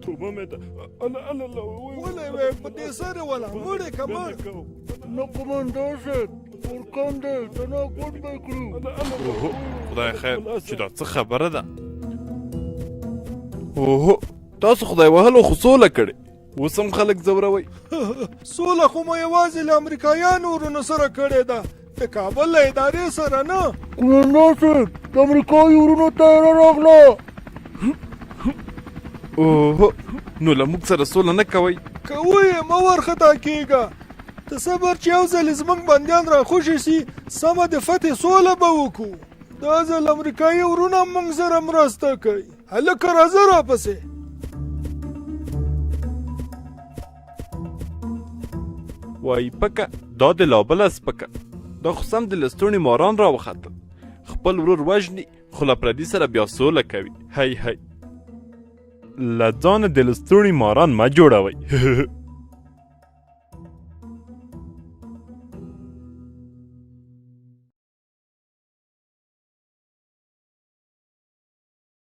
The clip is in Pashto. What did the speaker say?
توبه مې ده الله ولې وې په دې سره ولا مړې کما نه قومندان صاحب ورکان دی تناک ور به کړو خدای خیر چې دا څه خبره ده اوهو تاسو خدای وهلو خو سوله کړې اوس هم خلک ځوروئ سوله خو مو یوازې له امریکایانو ورونو سره کړې ده د کابل له ادارې سره نه قومندان صاحب د امریکایي ورونو طیاره راغله اوهو نو له موږ سره سوله نه کوئ کوی مه ورخطا کېږه ته صبر چې یو ځل زموږ بندیان راخوشي سي سمه د فتح سوله به وکړو دا ځل امریکایي ورونه موږ سره مرسته کوي هلکه راځه راپسې وای پکه دا د لا بله سپکه دا خو سم د لستوڼي ماران راوختل خپل ورور وژني خو له پردي سره بیا سوله کوي هی له ځانه د لستوڼي ماران مه جوړوئ